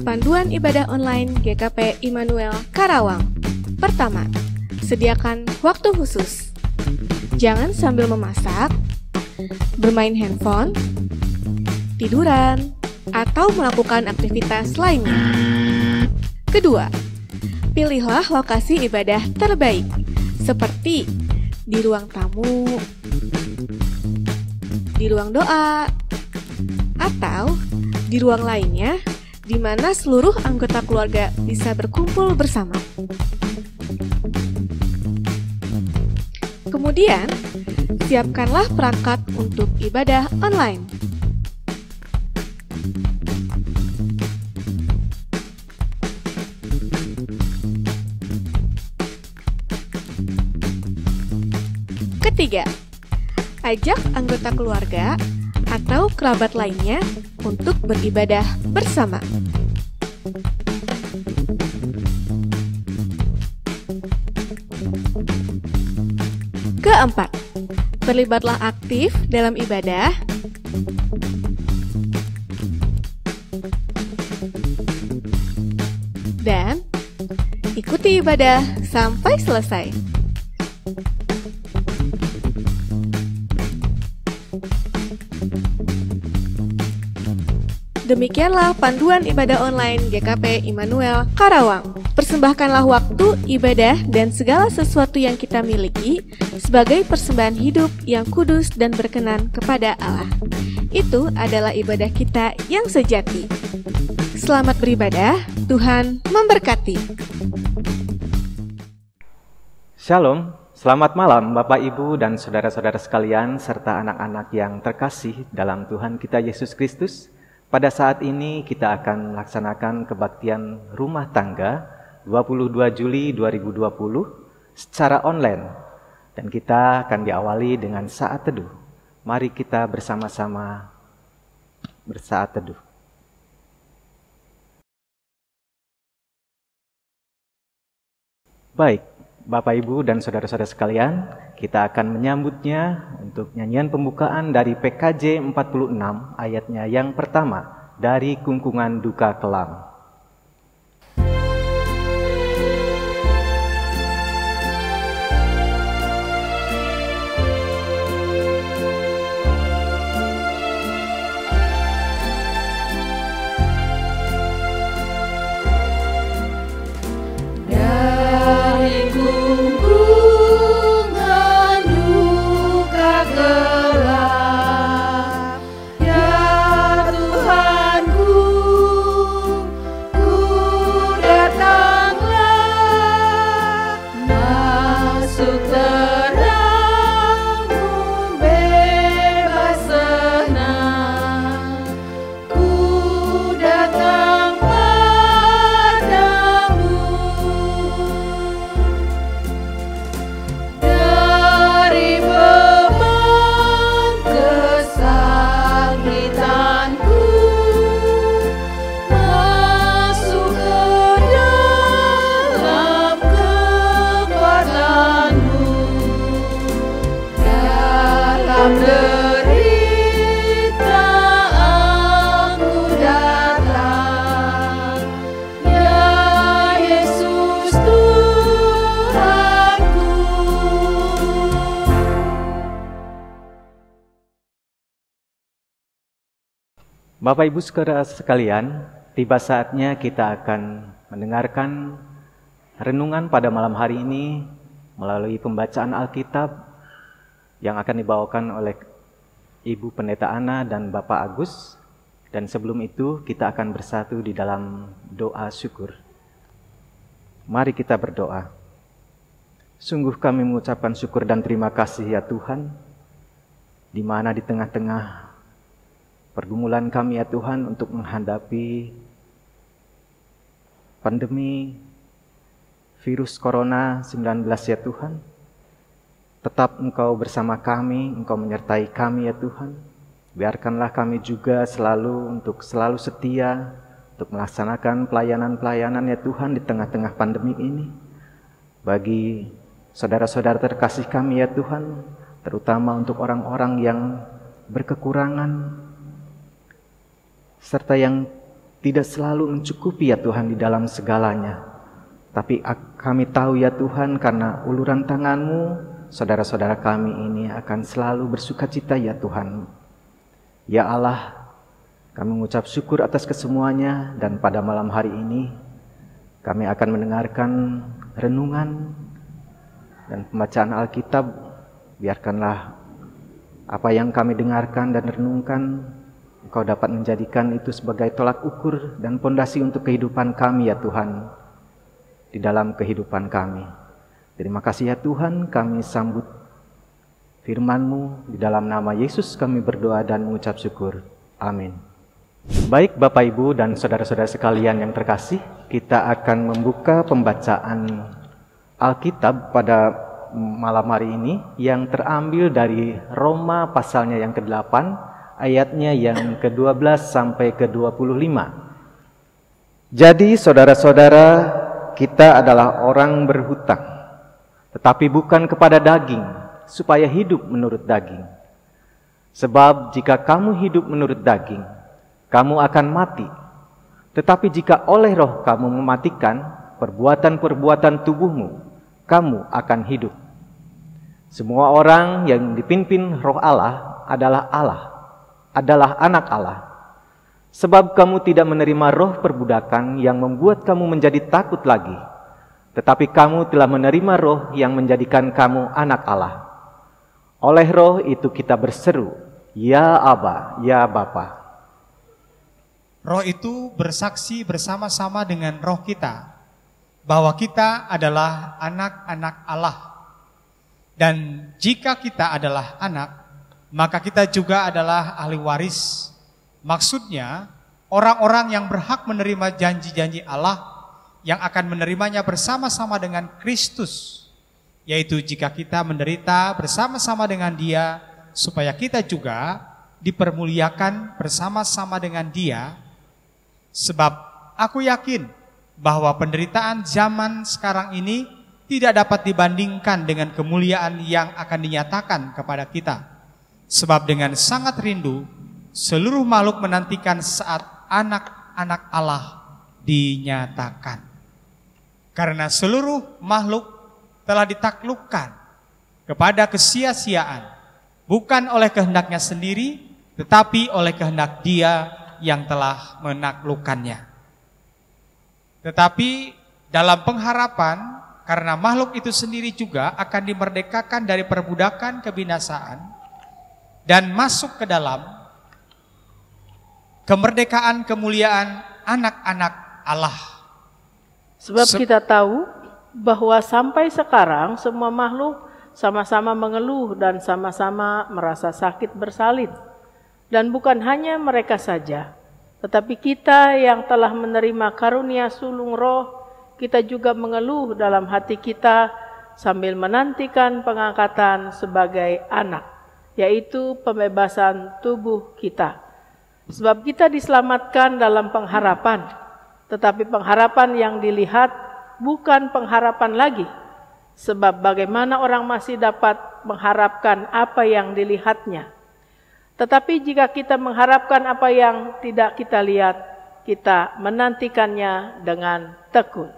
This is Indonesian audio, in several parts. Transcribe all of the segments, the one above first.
Panduan Ibadah Online GKP Immanuel Karawang. Pertama, sediakan waktu khusus. Jangan sambil memasak, bermain handphone, tiduran, atau melakukan aktivitas lainnya. Kedua, pilihlah lokasi ibadah terbaik, seperti di ruang tamu, di ruang doa, atau di ruang lainnya di mana seluruh anggota keluarga bisa berkumpul bersama. Kemudian, siapkanlah perangkat untuk ibadah online. Ketiga, ajak anggota keluarga atau kerabat lainnya untuk beribadah bersama. Keempat, terlibatlah aktif dalam ibadah. Dan ikuti ibadah sampai selesai. Demikianlah panduan ibadah online GKP Immanuel Karawang. Persembahkanlah waktu, ibadah, dan segala sesuatu yang kita miliki sebagai persembahan hidup yang kudus dan berkenan kepada Allah. Itu adalah ibadah kita yang sejati. Selamat beribadah, Tuhan memberkati. Shalom, selamat malam Bapak Ibu dan saudara-saudara sekalian serta anak-anak yang terkasih dalam Tuhan kita Yesus Kristus. Pada saat ini kita akan melaksanakan kebaktian rumah tangga 22 Juli 2020 secara online. Dan kita akan diawali dengan saat teduh. Mari kita bersama-sama bersaat teduh. Baik, Bapak Ibu dan saudara-saudara sekalian, kita akan menyambutnya untuk nyanyian pembukaan dari PKJ 46 ayatnya yang pertama, dari Kungkungan Duka Kelam. Bapak Ibu saudara sekalian, tiba saatnya kita akan mendengarkan renungan pada malam hari ini melalui pembacaan Alkitab yang akan dibawakan oleh Ibu Pendeta Ana dan Bapak Agus. Dan sebelum itu kita akan bersatu di dalam doa syukur. Mari kita berdoa. Sungguh kami mengucapkan syukur dan terima kasih ya Tuhan, di mana di tengah-tengah pergumulan kami ya Tuhan untuk menghadapi pandemi virus Corona 19 ya Tuhan. Tetap Engkau bersama kami, Engkau menyertai kami ya Tuhan. Biarkanlah kami juga selalu setia untuk melaksanakan pelayanan-pelayanan ya Tuhan di tengah-tengah pandemi ini. Bagi saudara-saudara terkasih kami ya Tuhan, terutama untuk orang-orang yang berkekurangan, serta yang tidak selalu mencukupi ya Tuhan di dalam segalanya. Tapi kami tahu ya Tuhan, karena uluran tangan-Mu, saudara-saudara kami ini akan selalu bersukacita ya Tuhan. Ya Allah, kami mengucap syukur atas kesemuanya, dan pada malam hari ini kami akan mendengarkan renungan dan pembacaan Alkitab. Biarkanlah apa yang kami dengarkan dan renungkan, Engkau dapat menjadikan itu sebagai tolak ukur dan pondasi untuk kehidupan kami ya Tuhan, di dalam kehidupan kami. Terima kasih ya Tuhan, kami sambut firman-Mu. Di dalam nama Yesus kami berdoa dan mengucap syukur. Amin. Baik Bapak Ibu dan saudara-saudara sekalian yang terkasih, kita akan membuka pembacaan Alkitab pada malam hari ini yang terambil dari Roma pasalnya yang ke-8, ayatnya yang ke-12 sampai ke-25. Jadi saudara-saudara, kita adalah orang berhutang, tetapi bukan kepada daging, supaya hidup menurut daging. Sebab jika kamu hidup menurut daging, kamu akan mati. Tetapi jika oleh Roh kamu mematikan perbuatan-perbuatan tubuhmu, kamu akan hidup. Semua orang yang dipimpin Roh Allah adalah anak Allah. Sebab kamu tidak menerima roh perbudakan yang membuat kamu menjadi takut lagi, tetapi kamu telah menerima roh yang menjadikan kamu anak Allah. Oleh roh itu kita berseru, Ya Aba, Ya Bapa. Roh itu bersaksi bersama-sama dengan roh kita bahwa kita adalah anak-anak Allah. Dan jika kita adalah anak, maka kita juga adalah ahli waris. Maksudnya, orang-orang yang berhak menerima janji-janji Allah yang akan menerimanya bersama-sama dengan Kristus. Yaitu jika kita menderita bersama-sama dengan Dia, supaya kita juga dipermuliakan bersama-sama dengan Dia. Sebab aku yakin bahwa penderitaan zaman sekarang ini tidak dapat dibandingkan dengan kemuliaan yang akan dinyatakan kepada kita. Sebab dengan sangat rindu, seluruh makhluk menantikan saat anak-anak Allah dinyatakan. Karena seluruh makhluk telah ditaklukkan kepada kesia-siaan, bukan oleh kehendaknya sendiri, tetapi oleh kehendak Dia yang telah menaklukkannya. Tetapi dalam pengharapan, karena makhluk itu sendiri juga akan dimerdekakan dari perbudakan kebinasaan dan masuk ke dalam kemerdekaan kemuliaan anak-anak Allah. Sebab kita tahu bahwa sampai sekarang semua makhluk sama-sama mengeluh dan sama-sama merasa sakit bersalin. Dan bukan hanya mereka saja, tetapi kita yang telah menerima karunia sulung roh, kita juga mengeluh dalam hati kita sambil menantikan pengangkatan sebagai anak, yaitu pembebasan tubuh kita. Sebab kita diselamatkan dalam pengharapan, tetapi pengharapan yang dilihat bukan pengharapan lagi. Sebab bagaimana orang masih dapat mengharapkan apa yang dilihatnya? Tetapi jika kita mengharapkan apa yang tidak kita lihat, kita menantikannya dengan tekun.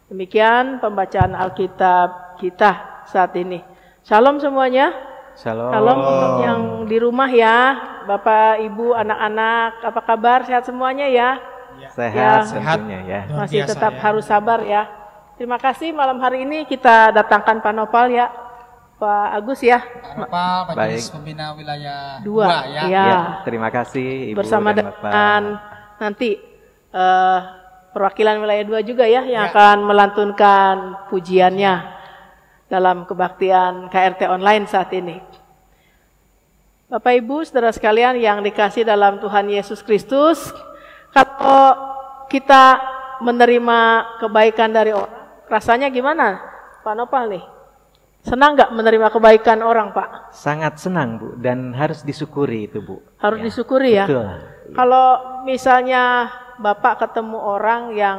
Demikian pembacaan Alkitab kita saat ini. Shalom semuanya. Shalom. Shalom untuk yang di rumah ya, Bapak, Ibu, anak-anak. Apa kabar? Sehat semuanya ya? Sehat Ya, tentunya ya. masih tetap harus sabar ya. Terima kasih malam hari ini kita datangkan Pak Nopal ya, Pak Agus ya. Pak Majelis Baik. Pembina Wilayah 2 ya. ya. Ya, terima kasih Ibu Bersama dan Bapak. dengan nanti perwakilan wilayah 2 juga ya yang Ya. akan melantunkan pujiannya dalam kebaktian KRT online saat ini. Bapak Ibu, saudara sekalian yang dikasih dalam Tuhan Yesus Kristus, kalau kita menerima kebaikan dari orang, rasanya gimana Pak Nopal nih? Senang nggak menerima kebaikan orang Pak? Sangat senang Bu, dan harus disyukuri itu Bu. Harus Ya, disyukuri ya. Betul. Kalau misalnya Bapak ketemu orang yang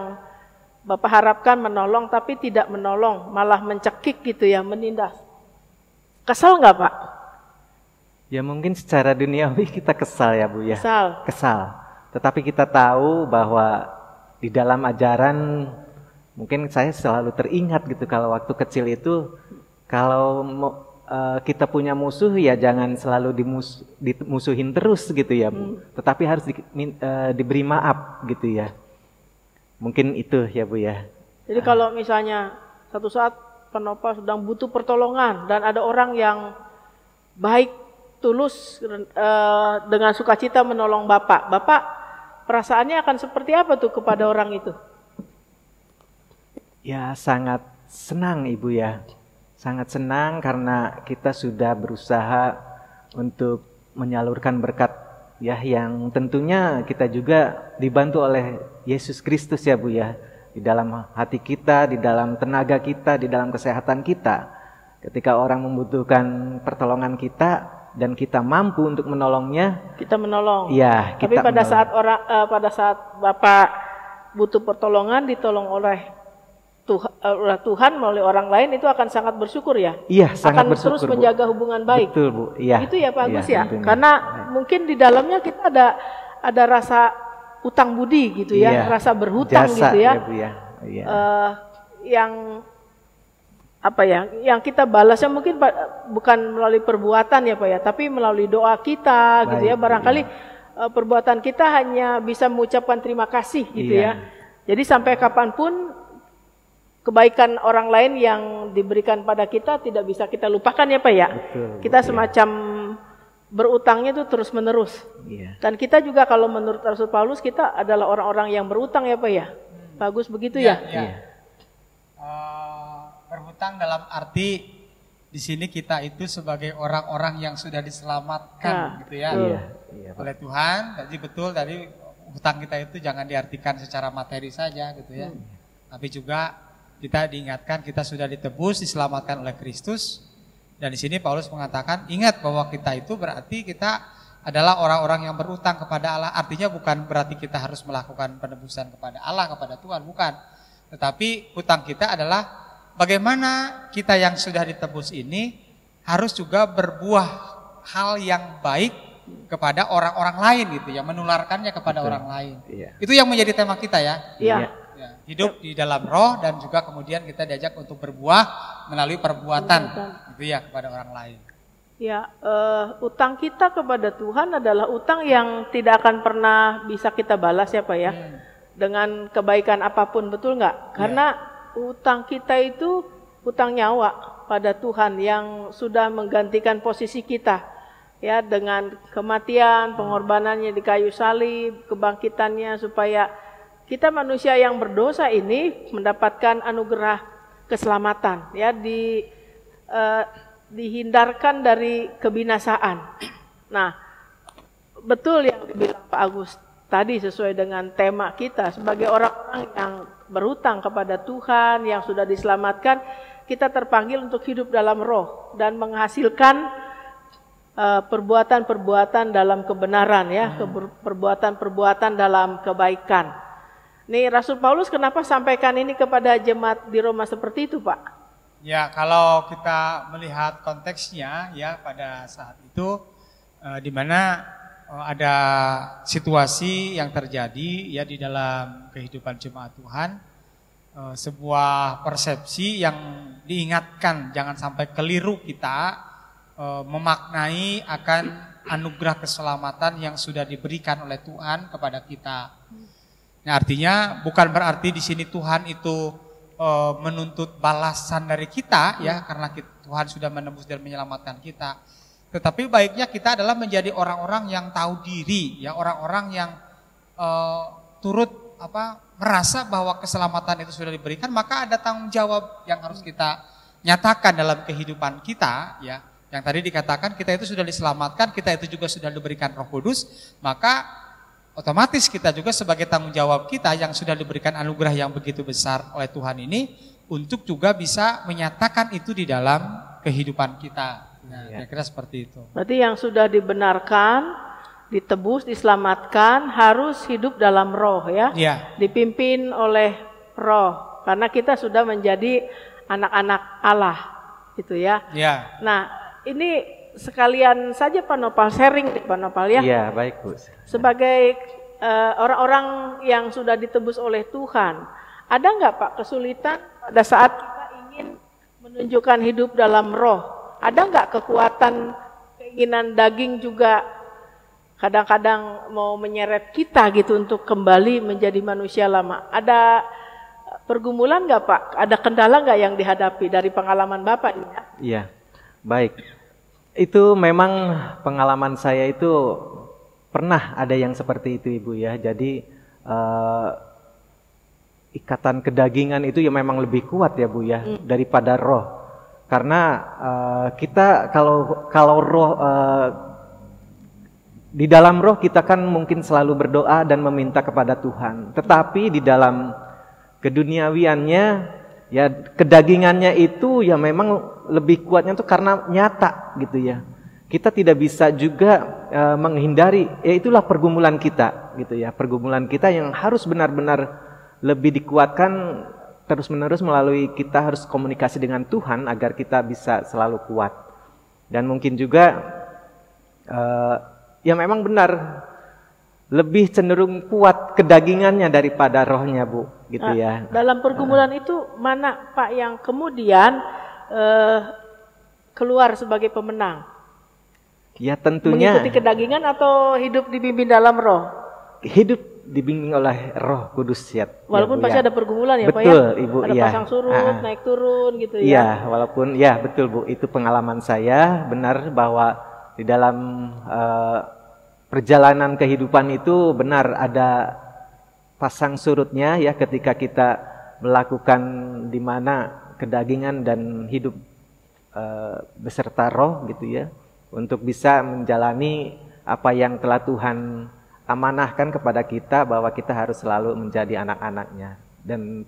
Bapak harapkan menolong tapi tidak menolong, malah mencekik gitu ya, menindas. Kesal nggak Pak? Ya mungkin secara duniawi kita kesal ya Bu ya. Kesal. Kesal. Tetapi kita tahu bahwa di dalam ajaran, mungkin saya selalu teringat gitu kalau waktu kecil itu, kalau kita punya musuh ya jangan selalu dimusuhin terus gitu ya, Bu. Tetapi harus diberi maaf gitu ya. Mungkin itu ya, Bu ya. Jadi kalau misalnya satu saat Pak sedang butuh pertolongan dan ada orang yang baik, tulus, dengan sukacita menolong Bapak perasaannya akan seperti apa tuh kepada orang itu? Ya sangat senang, Ibu ya. Sangat senang karena kita sudah berusaha untuk menyalurkan berkat ya, yang tentunya kita juga dibantu oleh Yesus Kristus ya, Bu ya. Di dalam hati kita, di dalam tenaga kita, di dalam kesehatan kita. Ketika orang membutuhkan pertolongan kita dan kita mampu untuk menolongnya, kita menolong. Iya, tapi pada menolong. Pada saat Bapak butuh pertolongan ditolong oleh Tuhan melalui orang lain, itu akan sangat bersyukur ya. Iya, sangat akan bersyukur, terus menjaga hubungan baik. Betul, Bu. Iya. Itu ya Pak Agus ya. Tentunya. Karena mungkin di dalamnya kita ada rasa utang budi gitu ya, rasa berhutang jasa, gitu ya. Bu, ya. Iya. Yang apa ya? Yang kita balasnya mungkin bukan melalui perbuatan ya Pak ya, tapi melalui doa kita gitu ya. Barangkali perbuatan kita hanya bisa mengucapkan terima kasih gitu ya. Jadi sampai kapanpun kebaikan orang lain yang diberikan pada kita tidak bisa kita lupakan ya Pak ya. Betul, kita semacam berutangnya itu terus menerus. Dan kita juga kalau menurut Rasul Paulus kita adalah orang-orang yang berutang ya Pak ya. Bagus begitu ya. Berhutang dalam arti di sini kita itu sebagai orang-orang yang sudah diselamatkan gitu ya oleh Tuhan. Jadi betul tadi hutang kita itu jangan diartikan secara materi saja gitu ya. Tapi juga kita diingatkan kita sudah ditebus, diselamatkan oleh Kristus. Dan di sini Paulus mengatakan, ingat bahwa kita itu berarti kita adalah orang-orang yang berutang kepada Allah. Artinya bukan berarti kita harus melakukan penebusan kepada Allah, kepada Tuhan, bukan. Tetapi hutang kita adalah bagaimana kita yang sudah ditebus ini harus juga berbuah hal yang baik kepada orang-orang lain gitu ya, menularkannya kepada orang lain. Itu yang menjadi tema kita ya. Hidup di dalam roh dan juga kemudian kita diajak untuk berbuah melalui perbuatan gitu ya kepada orang lain. Ya, utang kita kepada Tuhan adalah utang yang tidak akan pernah bisa kita balas ya Pak ya. Dengan kebaikan apapun, betul nggak? Karena utang kita itu utang nyawa pada Tuhan yang sudah menggantikan posisi kita. Ya, dengan kematian, pengorbanannya di kayu salib, kebangkitannya supaya kita manusia yang berdosa ini mendapatkan anugerah keselamatan, ya, dihindarkan dari kebinasaan. Nah, betul yang dibilang Pak Agus tadi sesuai dengan tema kita sebagai orang-orang yang berhutang kepada Tuhan yang sudah diselamatkan, kita terpanggil untuk hidup dalam roh dan menghasilkan perbuatan-perbuatan dalam kebenaran ya, perbuatan-perbuatan dalam kebaikan. Nih Rasul Paulus kenapa sampaikan ini kepada jemaat di Roma seperti itu Pak? Ya kalau kita melihat konteksnya ya pada saat itu di mana ada situasi yang terjadi ya di dalam kehidupan jemaat Tuhan, sebuah persepsi yang diingatkan jangan sampai keliru kita memaknai akan anugerah keselamatan yang sudah diberikan oleh Tuhan kepada kita. Nah, artinya bukan berarti di sini Tuhan itu menuntut balasan dari kita ya karena Tuhan sudah menebus dan menyelamatkan kita. Tetapi baiknya kita adalah menjadi orang-orang yang tahu diri ya, orang-orang yang turut merasa bahwa keselamatan itu sudah diberikan, maka ada tanggung jawab yang harus kita nyatakan dalam kehidupan kita ya. Yang tadi dikatakan kita itu sudah diselamatkan, kita itu juga sudah diberikan Roh Kudus, maka otomatis kita juga sebagai tanggung jawab kita yang sudah diberikan anugerah yang begitu besar oleh Tuhan ini untuk juga bisa menyatakan itu di dalam kehidupan kita. Nah, kira-kira seperti itu. Berarti yang sudah dibenarkan, ditebus, diselamatkan harus hidup dalam roh ya. Dipimpin oleh roh karena kita sudah menjadi anak-anak Allah gitu ya. Nah, ini sekalian saja Pak Nopal sharing Pak Nopal ya. Iya, baik Bu. Sebagai orang-orang yang sudah ditebus oleh Tuhan, ada nggak Pak kesulitan pada saat kita ingin menunjukkan hidup dalam roh? Ada nggak kekuatan keinginan daging juga kadang-kadang mau menyeret kita gitu untuk kembali menjadi manusia lama? Ada pergumulan nggak Pak? Ada kendala nggak yang dihadapi dari pengalaman Bapak ini? Iya, baik. Itu memang pengalaman saya itu pernah ada yang seperti itu Ibu ya. Jadi ikatan kedagingan itu ya memang lebih kuat ya Bu ya daripada roh. Karena kita kalau roh di dalam roh kita kan mungkin selalu berdoa dan meminta kepada Tuhan. Tetapi di dalam keduniawiannya ya kedagingannya itu ya memang lebih kuatnya itu karena nyata gitu ya. Kita tidak bisa juga menghindari, ya itulah pergumulan kita gitu ya. Pergumulan kita yang harus benar-benar lebih dikuatkan terus-menerus melalui kita harus komunikasi dengan Tuhan agar kita bisa selalu kuat. Dan mungkin juga ya memang benar lebih cenderung kuat kedagingannya daripada rohnya Bu, gitu ya. Dalam pergumulan itu mana Pak yang kemudian keluar sebagai pemenang? Ya tentunya mengikuti kedagingan atau hidup dibimbing dalam roh? Hidup dibimbing oleh Roh Kudus ya. Walaupun ya, pasti ya. ada pergumulan ya betul, Pak ya. Ibu, ada pasang surut, naik turun gitu ya. Iya, walaupun ya betul Bu, itu pengalaman saya benar bahwa di dalam perjalanan kehidupan itu benar ada pasang surutnya ya ketika kita melakukan di mana kedagingan dan hidup beserta roh gitu ya. Untuk bisa menjalani apa yang telah Tuhan amanahkan kepada kita bahwa kita harus selalu menjadi anak-anaknya dan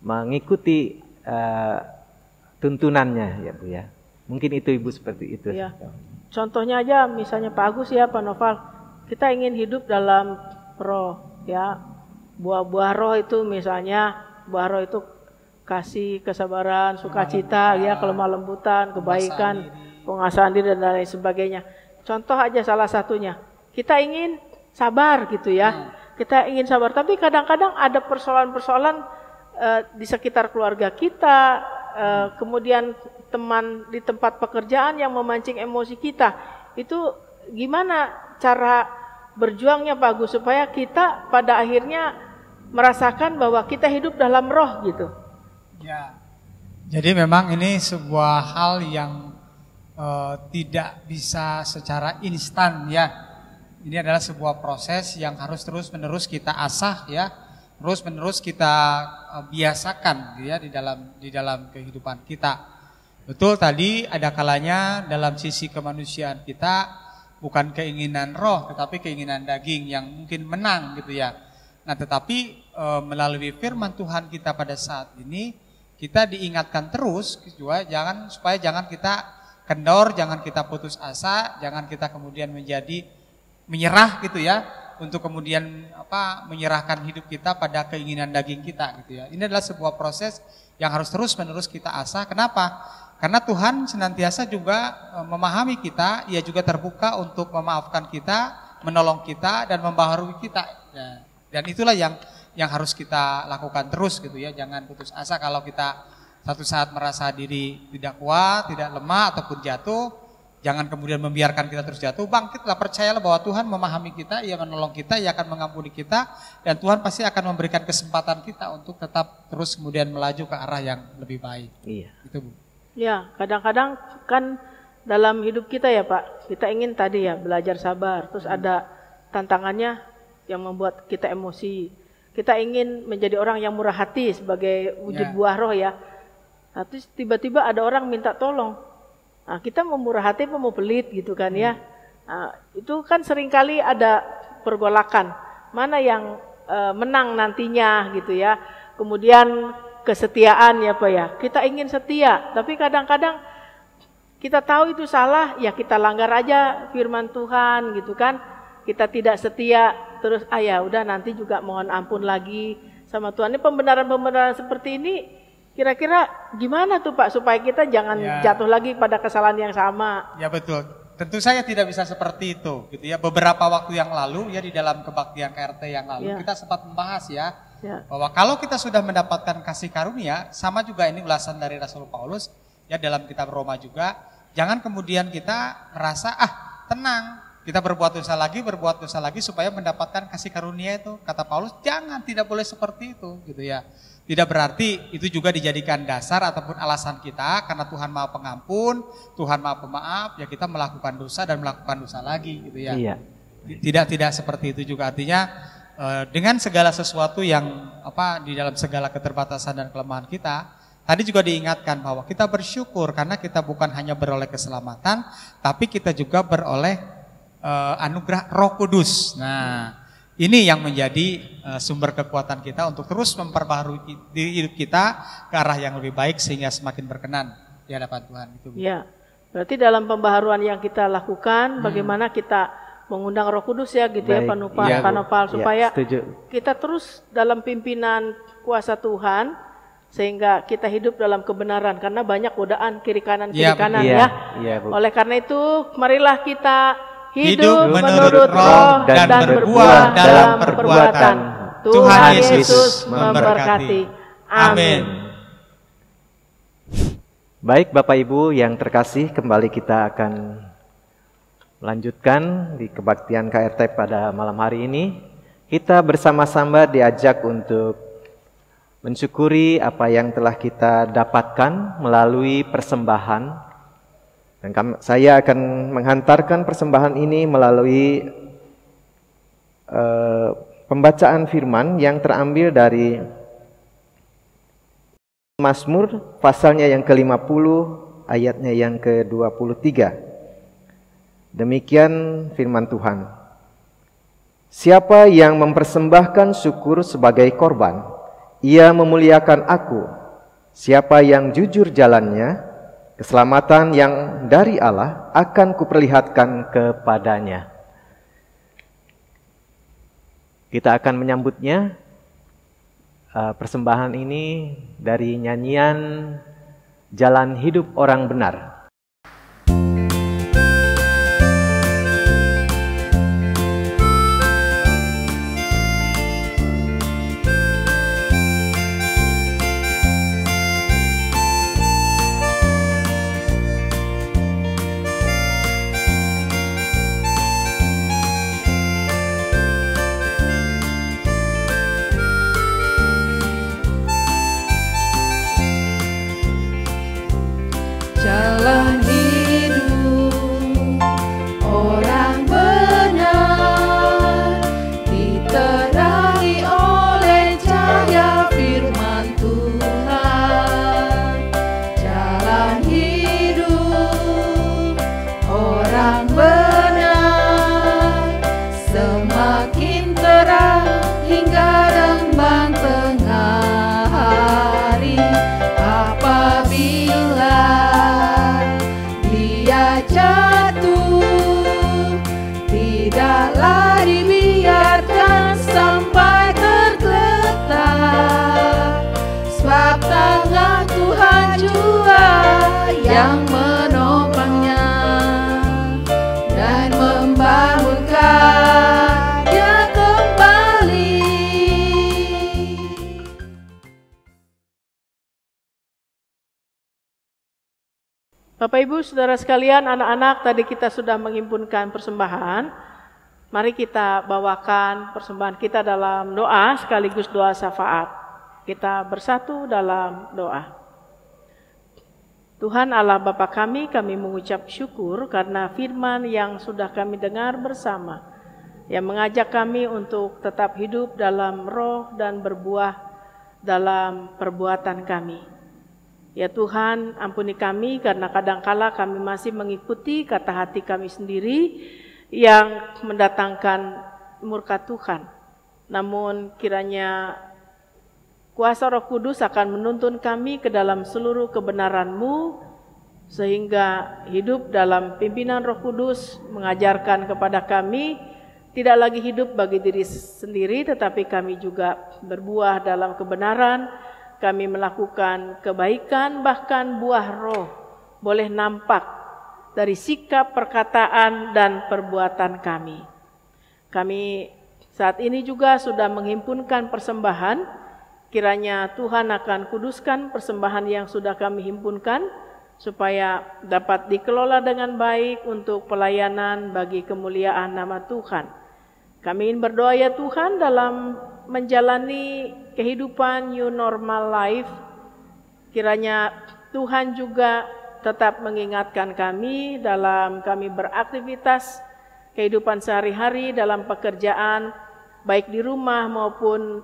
mengikuti tuntunannya ya Bu ya. Mungkin itu Ibu seperti itu. Ya. Contohnya aja misalnya Pak Agus ya Pak Noval, kita ingin hidup dalam roh ya. Buah-buah roh itu misalnya buah roh itu kasih, kesabaran, sukacita ya, kelemah lembutan, kebaikan, penguasaan diri dan lain sebagainya. Contoh aja salah satunya. Kita ingin sabar gitu ya. Kita ingin sabar, tapi kadang-kadang ada persoalan-persoalan di sekitar keluarga kita, kemudian teman di tempat pekerjaan yang memancing emosi kita. Itu gimana cara berjuangnya Pak Agus supaya kita pada akhirnya merasakan bahwa kita hidup dalam roh gitu. Ya. Jadi memang ini sebuah hal yang tidak bisa secara instan ya. Ini adalah sebuah proses yang harus terus-menerus kita asah ya, terus-menerus kita biasakan ya di dalam kehidupan kita. Betul tadi ada kalanya dalam sisi kemanusiaan kita bukan keinginan roh tetapi keinginan daging yang mungkin menang gitu ya. Nah, tetapi melalui firman Tuhan kita pada saat ini kita diingatkan terus juga supaya jangan kita kendor, jangan kita putus asa, jangan kita kemudian menyerah gitu ya, untuk kemudian menyerahkan hidup kita pada keinginan daging kita gitu ya. Ini adalah sebuah proses yang harus terus-menerus kita asah. Kenapa? Karena Tuhan senantiasa juga memahami kita, Ia juga terbuka untuk memaafkan kita, menolong kita dan membaharui kita. Ya. Dan itulah yang harus kita lakukan terus gitu ya. Jangan putus asa kalau kita satu saat merasa diri tidak kuat, tidak lemah ataupun jatuh, jangan kemudian membiarkan kita terus jatuh. Bangkitlah, percayalah bahwa Tuhan memahami kita, Ia menolong kita, Ia akan mengampuni kita, dan Tuhan pasti akan memberikan kesempatan kita untuk tetap terus kemudian melaju ke arah yang lebih baik. Iya. Itu Bu. Ya, kadang-kadang kan dalam hidup kita ya Pak, kita ingin tadi ya belajar sabar, terus ada tantangannya yang membuat kita emosi. Kita ingin menjadi orang yang murah hati sebagai wujud buah roh ya. Nah, terus tiba-tiba ada orang minta tolong. Nah, kita mau murah hati apa mau pelit gitu kan ya. Nah, itu kan seringkali ada pergolakan. Mana yang menang nantinya gitu ya. Kemudian kesetiaan ya Pak ya. Kita ingin setia, tapi kadang-kadang kita tahu itu salah, ya kita langgar aja firman Tuhan gitu kan. Kita tidak setia, terus ya udah nanti juga mohon ampun lagi sama Tuhan. Ini pembenaran-pembenaran seperti ini kira-kira gimana tuh Pak supaya kita jangan jatuh lagi pada kesalahan yang sama? Ya betul. tentu saya tidak bisa seperti itu gitu ya. Beberapa waktu yang lalu ya di dalam kebaktian KRT yang lalu kita sempat membahas ya bahwa kalau kita sudah mendapatkan kasih karunia, sama juga ini ulasan dari Rasul Paulus ya dalam kitab Roma juga, jangan kemudian kita merasa tenang, kita berbuat dosa lagi supaya mendapatkan kasih karunia itu. Kata Paulus, jangan, tidak boleh seperti itu gitu ya. Tidak berarti itu juga dijadikan dasar ataupun alasan kita karena Tuhan Maha Pengampun, Tuhan Maha Pemaaf, ya kita melakukan dosa dan melakukan dosa lagi gitu ya. Iya. Tidak seperti itu juga, artinya dengan segala sesuatu yang di dalam segala keterbatasan dan kelemahan kita, tadi juga diingatkan bahwa kita bersyukur karena kita bukan hanya beroleh keselamatan, tapi kita juga beroleh anugerah Roh Kudus. Nah, ini yang menjadi sumber kekuatan kita untuk terus memperbaharui hidup kita ke arah yang lebih baik sehingga semakin berkenan di hadapan Tuhan. Itu. Ya, berarti dalam pembaharuan yang kita lakukan, bagaimana kita mengundang Roh Kudus ya gitu ya, Panopal supaya kita terus dalam pimpinan kuasa Tuhan sehingga kita hidup dalam kebenaran karena banyak godaan kiri kanan ya. Oleh karena itu, marilah kita hidup menurut roh dan berbuah dalam perbuatan. Tuhan Yesus memberkati. Amin. Baik Bapak Ibu yang terkasih, kembali kita akan melanjutkan di kebaktian KRT pada malam hari ini. Kita bersama-sama diajak untuk mensyukuri apa yang telah kita dapatkan melalui persembahan. Dan saya akan menghantarkan persembahan ini melalui pembacaan firman yang terambil dari Mazmur pasalnya yang ke-50 ayatnya yang ke-23. Demikian firman Tuhan. Siapa yang mempersembahkan syukur sebagai korban, ia memuliakan aku. Siapa yang jujur jalannya, keselamatan yang dari Allah akan kuperlihatkan kepadanya. Kita akan menyambutnya persembahan ini dari nyanyian Jalan Hidup Orang Benar. Jalan hidup orang benar diterangi oleh cahaya firman Tuhan. Jalan hidup orang benar semakin terang hingga remang tengah hari. Apabila jatuh, tidaklah dibiarkan sampai tergeletak, sebab tangan Tuhan jua yang menopangnya dan membangunkannya kembali. Bapak Ibu Saudara sekalian, anak-anak, tadi kita sudah menghimpunkan persembahan. Mari kita bawakan persembahan kita dalam doa sekaligus doa syafaat. Kita bersatu dalam doa. Tuhan Allah Bapa kami mengucap syukur karena firman yang sudah kami dengar bersama, yang mengajak kami untuk tetap hidup dalam roh dan berbuah dalam perbuatan kami. Ya Tuhan, ampuni kami karena kadangkala kami masih mengikuti kata hati kami sendiri yang mendatangkan murka Tuhan. Namun kiranya kuasa Roh Kudus akan menuntun kami ke dalam seluruh kebenaran-Mu, sehingga hidup dalam pimpinan Roh Kudus mengajarkan kepada kami tidak lagi hidup bagi diri sendiri, tetapi kami juga berbuah dalam kebenaran. Kami melakukan kebaikan, bahkan buah roh boleh nampak dari sikap, perkataan, dan perbuatan kami. Kami saat ini juga sudah menghimpunkan persembahan. Kiranya Tuhan akan kuduskan persembahan yang sudah kami himpunkan, supaya dapat dikelola dengan baik untuk pelayanan bagi kemuliaan nama Tuhan. Kami ingin berdoa ya Tuhan, dalam menjalani kehidupan new normal life, kiranya Tuhan juga tetap mengingatkan kami dalam kami beraktivitas kehidupan sehari-hari, dalam pekerjaan, baik di rumah maupun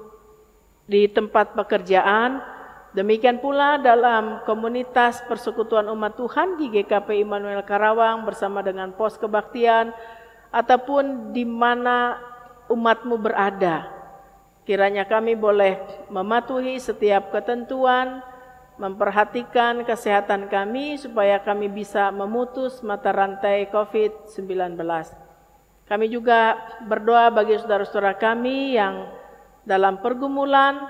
di tempat pekerjaan. Demikian pula dalam komunitas persekutuan umat Tuhan di GKP Immanuel Karawang bersama dengan pos kebaktian, ataupun di mana umatmu berada. Kiranya kami boleh mematuhi setiap ketentuan, memperhatikan kesehatan kami supaya kami bisa memutus mata rantai COVID-19. Kami juga berdoa bagi saudara-saudara kami yang dalam pergumulan,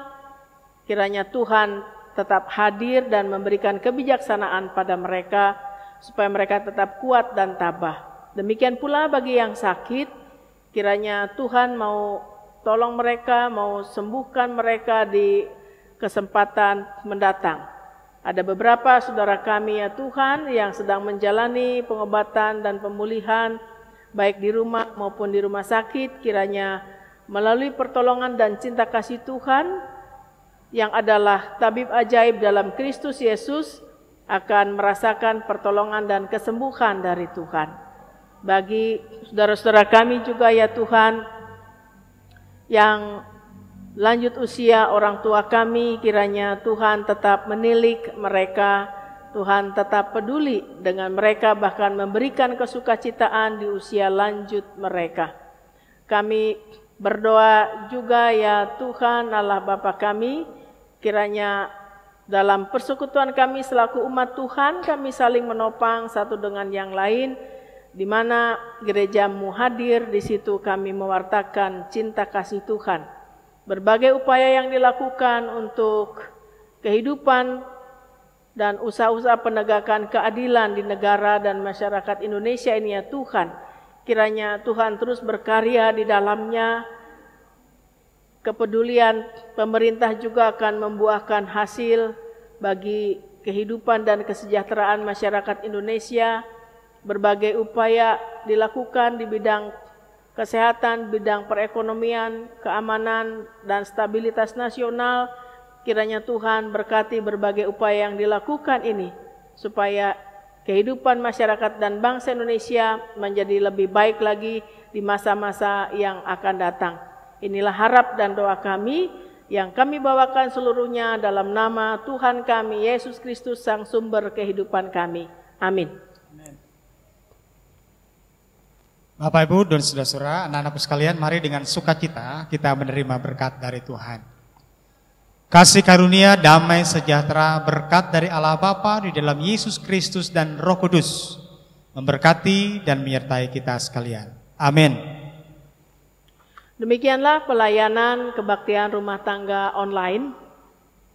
kiranya Tuhan tetap hadir dan memberikan kebijaksanaan pada mereka supaya mereka tetap kuat dan tabah. Demikian pula bagi yang sakit, kiranya Tuhan mau tolong mereka, mau sembuhkan mereka di kesempatan mendatang. Ada beberapa saudara kami ya Tuhan yang sedang menjalani pengobatan dan pemulihan baik di rumah maupun di rumah sakit. Kiranya melalui pertolongan dan cinta kasih Tuhan yang adalah tabib ajaib dalam Kristus Yesus akan merasakan pertolongan dan kesembuhan dari Tuhan. Bagi saudara-saudara kami juga ya Tuhan yang lanjut usia orang tua kami, kiranya Tuhan tetap menilik mereka, Tuhan tetap peduli dengan mereka, bahkan memberikan kesukacitaan di usia lanjut mereka. Kami berdoa juga ya Tuhan Allah Bapa kami, kiranya dalam persekutuan kami selaku umat Tuhan, kami saling menopang satu dengan yang lain, di mana gerejamu hadir, di situ kami mewartakan cinta kasih Tuhan. Berbagai upaya yang dilakukan untuk kehidupan dan usaha-usaha penegakan keadilan di negara dan masyarakat Indonesia ini ya Tuhan, kiranya Tuhan terus berkarya di dalamnya. Kepedulian pemerintah juga akan membuahkan hasil bagi kehidupan dan kesejahteraan masyarakat Indonesia. Berbagai upaya dilakukan di bidang kesehatan, bidang perekonomian, keamanan, dan stabilitas nasional. Kiranya Tuhan berkati berbagai upaya yang dilakukan ini, supaya kehidupan masyarakat dan bangsa Indonesia menjadi lebih baik lagi di masa-masa yang akan datang. Inilah harap dan doa kami yang kami bawakan seluruhnya dalam nama Tuhan kami, Yesus Kristus, Sang Sumber kehidupan kami. Amin. Bapak, Ibu, dan saudara-saudara, anak-anakku sekalian, mari dengan sukacita kita menerima berkat dari Tuhan. Kasih karunia, damai sejahtera, berkat dari Allah Bapa di dalam Yesus Kristus dan Roh Kudus memberkati dan menyertai kita sekalian. Amin. Demikianlah pelayanan kebaktian rumah tangga online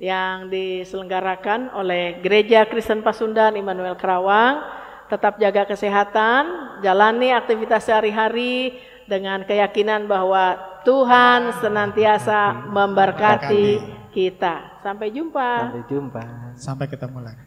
yang diselenggarakan oleh Gereja Kristen Pasundan Immanuel Karawang. Tetap jaga kesehatan, jalani aktivitas sehari-hari dengan keyakinan bahwa Tuhan senantiasa memberkati kita. Sampai jumpa. Sampai jumpa. Sampai ketemu lagi.